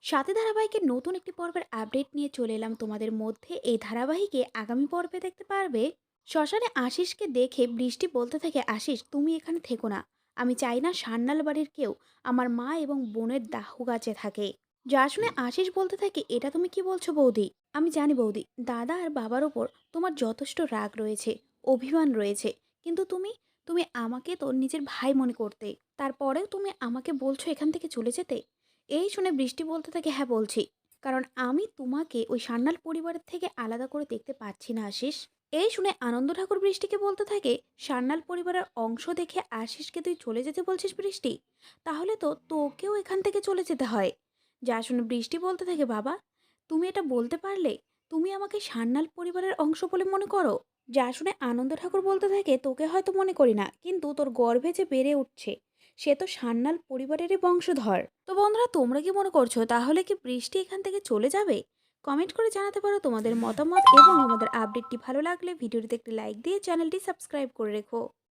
সাথী ধারাবাহিকের নতুন একটি পর্বের আপডেট নিয়ে চলে এলাম তোমাদের মধ্যে। এই ধারাবাহিকে আগামী পর্বে দেখতে পারবে শ্মশানে আশিসকে দেখে বৃষ্টি বলতে থাকে, আশিস তুমি এখানে থেকো না। আমি চাই না সান্নাল বাড়ির কেউ আমার মা এবং বোনের দাহ গাছে থাকে। যা শুনে আশিস বলতে থাকে, এটা তুমি কি বলছো বৌদি? আমি জানি বৌদি, দাদা আর বাবার ওপর তোমার যথেষ্ট রাগ রয়েছে, অভিমান রয়েছে, কিন্তু তুমি তুমি আমাকে তো নিজের ভাই মনে করতে, তারপরেও তুমি আমাকে বলছো এখান থেকে চলে যেতে। এই শুনে বৃষ্টি বলতে থাকে, হ্যাঁ বলছি, কারণ আমি তোমাকে ওই সান্যাল পরিবারের থেকে আলাদা করে দেখতে পাচ্ছি না আশিস। এই শুনে আনন্দ ঠাকুর বৃষ্টিকে বলতে থাকে, সান্যাল পরিবারের অংশ দেখে আশিসকে তুই চলে যেতে বলছিস বৃষ্টি? তাহলে তো তোকেও এখান থেকে চলে যেতে হয়। যা শুনে বৃষ্টি বলতে থাকে, বাবা তুমি এটা বলতে পারলে তুমি আমাকে সান্যাল পরিবারের অংশ বলে মনে করো? যা শুনে আনন্দ ঠাকুর বলতে থাকে, তোকে হয়তো মনে করি না, কিন্তু তোর গর্ভে যে বেড়ে উঠছে সে তো সান্যাল পরিবারেরই বংশধর। তো বন্ধুরা, তোমরা কি মনে করছো তাহলে কি বৃষ্টি এখান থেকে চলে যাবে? কমেন্ট করে জানাতে পারো তোমাদের মতামত, এবং আমাদের আপডেটটি ভালো লাগলে ভিডিওটিতে একটি লাইক দিয়ে চ্যানেলটি সাবস্ক্রাইব করে রেখো।